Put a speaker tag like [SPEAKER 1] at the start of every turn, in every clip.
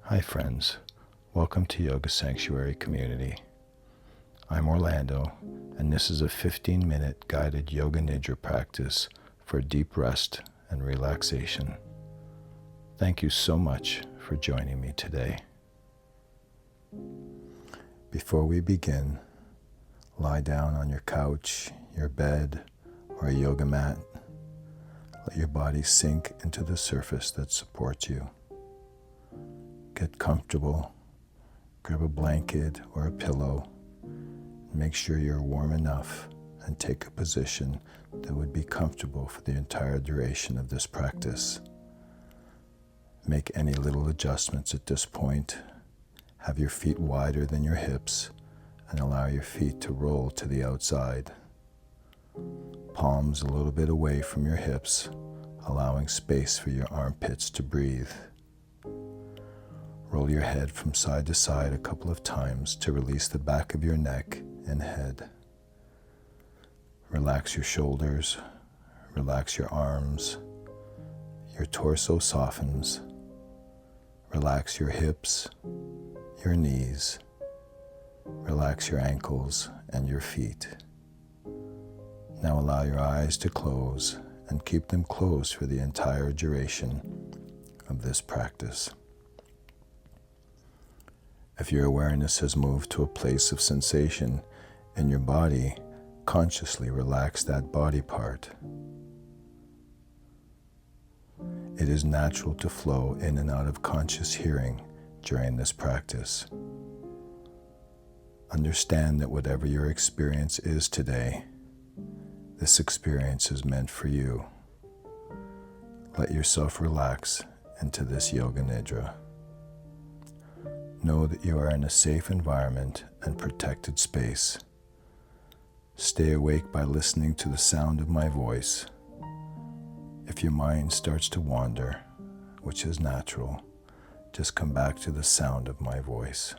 [SPEAKER 1] Hi friends, welcome to Yoga Sanctuary Community. I'm Orlando, and this is a 15-minute guided Yoga Nidra practice for deep rest and relaxation. Thank you so much for joining me today. Before we begin, lie down on your couch, your bed, or a yoga mat. Let your body sink into the surface that supports you. Get comfortable, grab a blanket or a pillow, make sure you're warm enough, and take a position that would be comfortable for the entire duration of this practice. Make any little adjustments at this point. Have your feet wider than your hips and allow your feet to roll to the outside. Palms a little bit away from your hips, allowing space for your armpits to breathe. Roll your head from side to side a couple of times to release the back of your neck and head. Relax your shoulders, relax your arms, your torso softens. Relax your hips, your knees, relax your ankles and your feet. Now allow your eyes to close and keep them closed for the entire duration of this practice. If your awareness has moved to a place of sensation in your body, consciously relax that body part. It is natural to flow in and out of conscious hearing during this practice. Understand that whatever your experience is today, this experience is meant for you. Let yourself relax into this Yoga Nidra. Know that you are in a safe environment and protected space. Stay awake by listening to the sound of my voice. If your mind starts to wander, which is natural, just come back to the sound of my voice.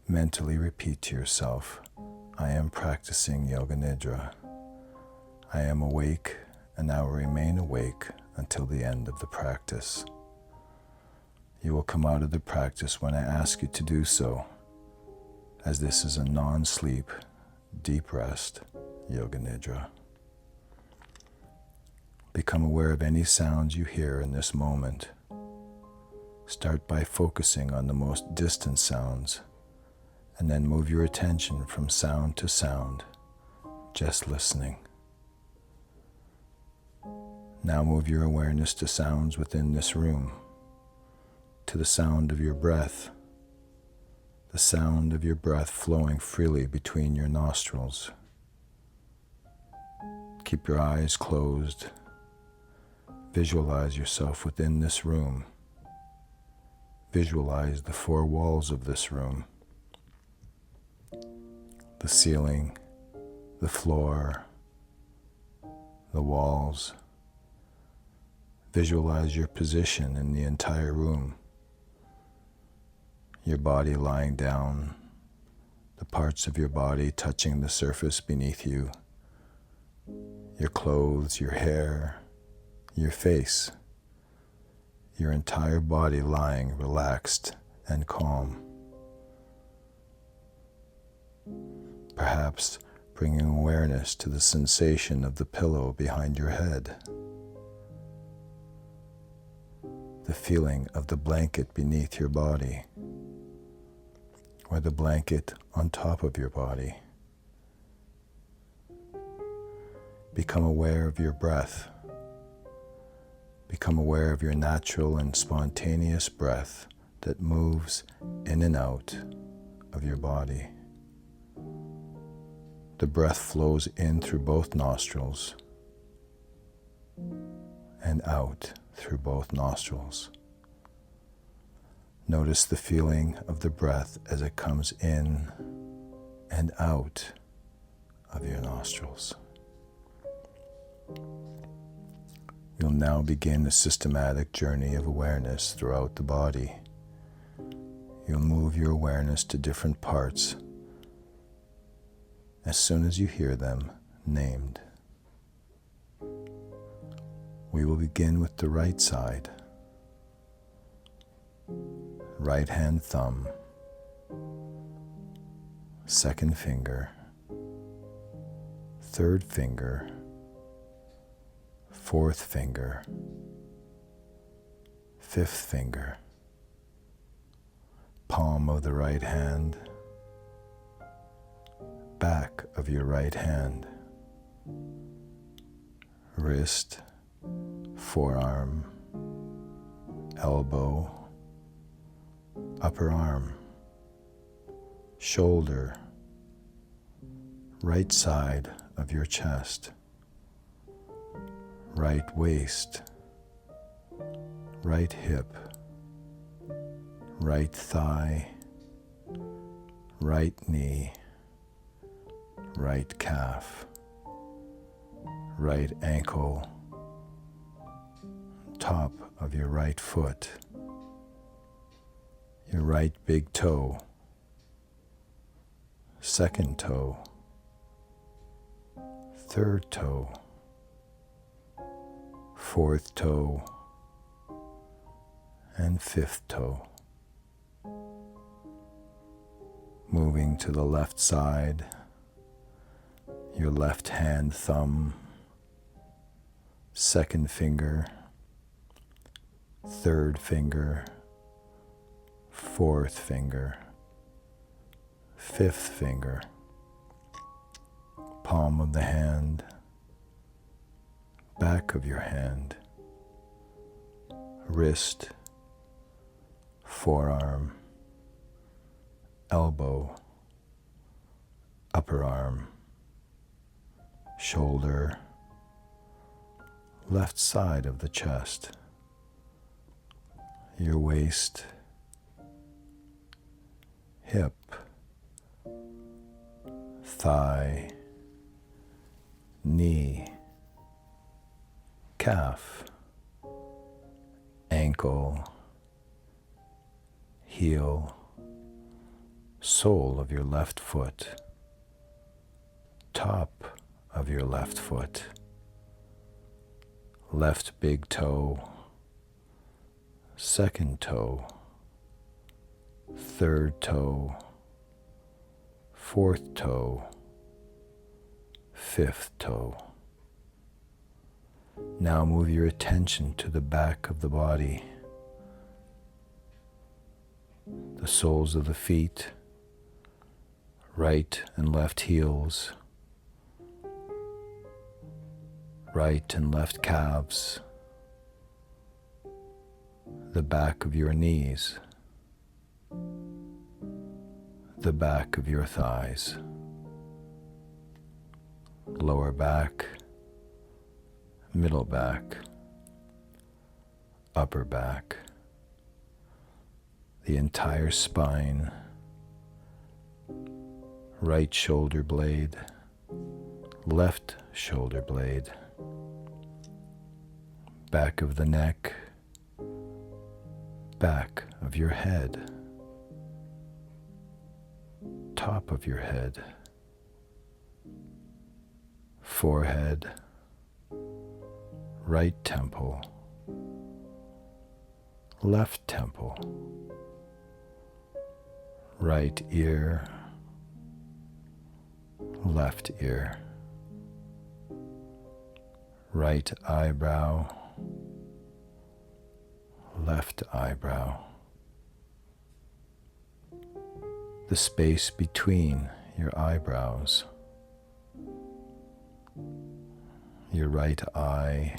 [SPEAKER 1] Mentally repeat to yourself, I am practicing Yoga Nidra. I am awake and I will remain awake until the end of the practice. You will come out of the practice when I ask you to do so, as this is a non-sleep, deep rest Yoga Nidra. Become aware of any sounds you hear in this moment. Start by focusing on the most distant sounds, and then move your attention from sound to sound, just listening. Now move your awareness to sounds within this room, to the sound of your breath, the sound of your breath flowing freely between your nostrils. Keep your eyes closed. Visualize yourself within this room. Visualize the four walls of this room, the ceiling, the floor, the walls. Visualize your position in the entire room. Your body lying down, the parts of your body touching the surface beneath you, your clothes, your hair, your face, your entire body lying relaxed and calm. Perhaps bringing awareness to the sensation of the pillow behind your head, the feeling of the blanket beneath your body, or the blanket on top of your body. Become aware of your breath. Become aware of your natural and spontaneous breath that moves in and out of your body. The breath flows in through both nostrils and out through both nostrils. Notice the feeling of the breath as it comes in and out of your nostrils. You'll now begin a systematic journey of awareness throughout the body. You'll move your awareness to different parts as soon as you hear them named. We will begin with the right side. right hand thumb, second finger, third finger, fourth finger, fifth finger, palm of the right hand, back of your right hand, wrist, forearm, elbow, upper arm, shoulder, right side of your chest, right waist, right hip, right thigh, right knee, right calf, right ankle, top of your right foot, your right big toe, second toe, third toe, fourth toe, and fifth toe. Moving to the left side, your left hand thumb, second finger, third finger, fourth finger, fifth finger, palm of the hand, back of your hand, wrist, forearm, elbow, upper arm, shoulder, left side of the chest, your waist, hip, thigh, knee, calf, ankle, heel, sole of your left foot, top of your left foot, left big toe, second toe, third toe, fourth toe, fifth toe. Now move your attention to the back of the body, the soles of the feet, right and left heels, right and left calves, the back of your knees, the back of your thighs, lower back, middle back, upper back, the entire spine, right shoulder blade, left shoulder blade, back of the neck, back of your head, top of your head, forehead, right temple, left temple, right ear, left ear, right eyebrow, left eyebrow, the space between your eyebrows, your right eye,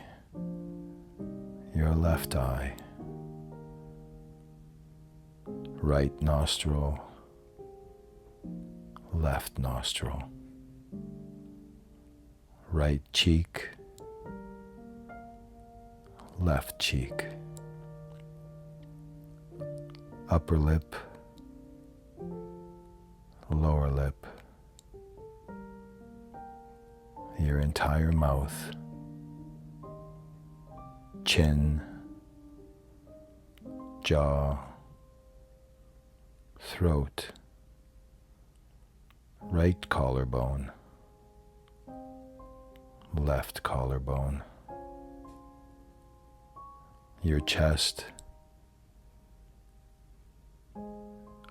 [SPEAKER 1] your left eye, right nostril, left nostril, right cheek, left cheek, upper lip, lower lip, your entire mouth, chin, jaw, throat, right collarbone, left collarbone, your chest,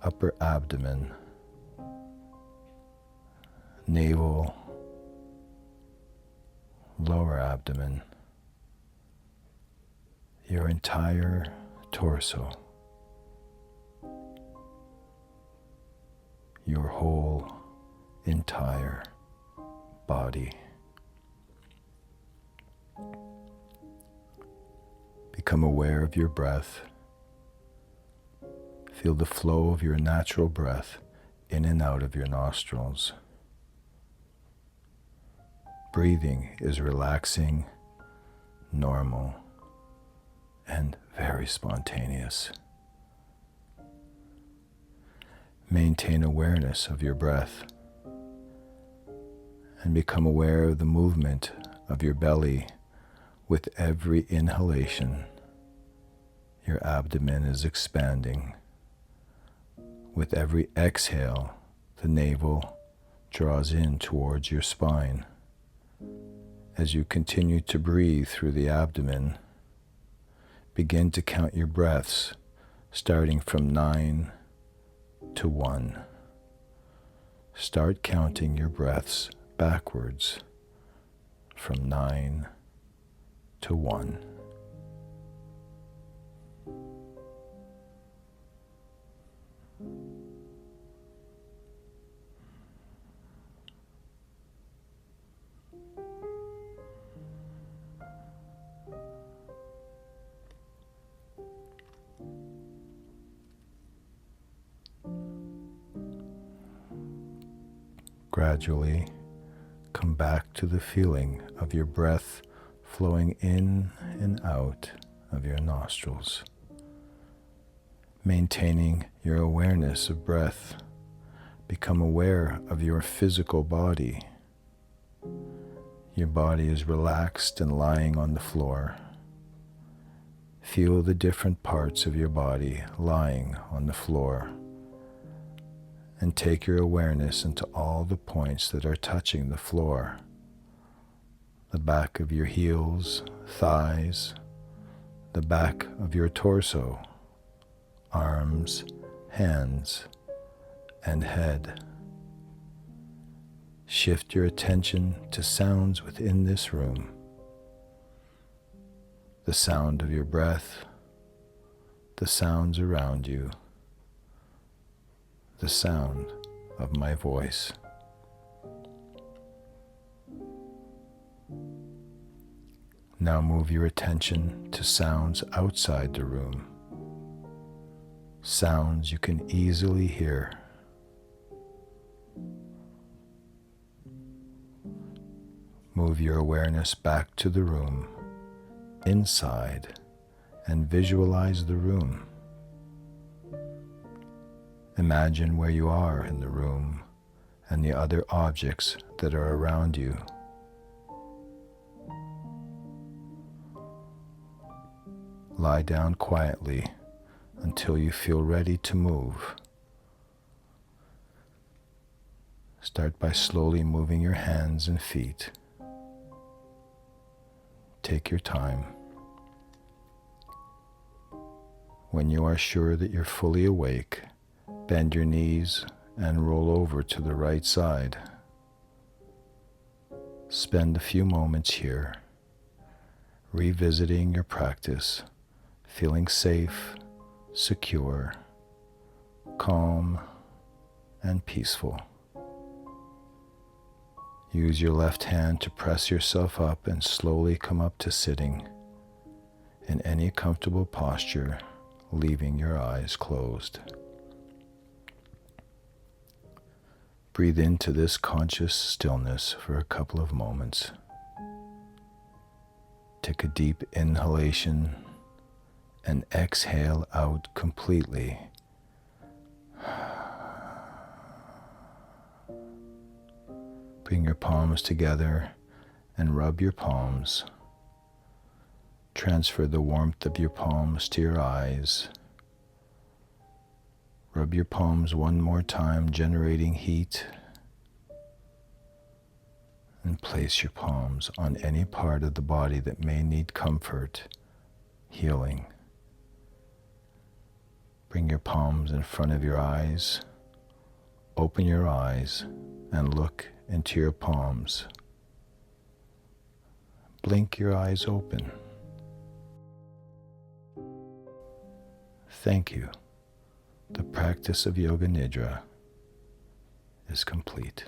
[SPEAKER 1] upper abdomen, navel, lower abdomen, your entire torso, your whole entire body. Become aware of your breath. Feel the flow of your natural breath in and out of your nostrils. Breathing is relaxing, normal, and very spontaneous. Maintain awareness of your breath and become aware of the movement of your belly with every inhalation. Your abdomen is expanding. With every exhale, the navel draws in towards your spine. As you continue to breathe through the abdomen, begin to count your breaths, starting from 9 to 1. Start counting your breaths backwards from 9 to 1. Gradually come back to the feeling of your breath flowing in and out of your nostrils. Maintaining your awareness of breath, become aware of your physical body. Your body is relaxed and lying on the floor. Feel the different parts of your body lying on the floor, and take your awareness into all the points that are touching the floor. The back of your heels, thighs, the back of your torso, arms, hands, and head. Shift your attention to sounds within this room. The sound of your breath, the sounds around you, the sound of my voice. Now move your attention to sounds outside the room. Sounds you can easily hear. Move your awareness back to the room, inside, and visualize the room. Imagine where you are in the room and the other objects that are around you. Lie down quietly until you feel ready to move. Start by slowly moving your hands and feet. Take your time. When you are sure that you're fully awake, bend your knees and roll over to the right side. Spend a few moments here, revisiting your practice, feeling safe, secure, calm, and peaceful. Use your left hand to press yourself up and slowly come up to sitting in any comfortable posture, leaving your eyes closed. Breathe into this conscious stillness for a couple of moments. Take a deep inhalation and exhale out completely. Bring your palms together and rub your palms. Transfer the warmth of your palms to your eyes. Rub your palms one more time, generating heat. And place your palms on any part of the body that may need comfort, healing. Bring your palms in front of your eyes. Open your eyes and look into your palms. Blink your eyes open. Thank you. The practice of Yoga Nidra is complete.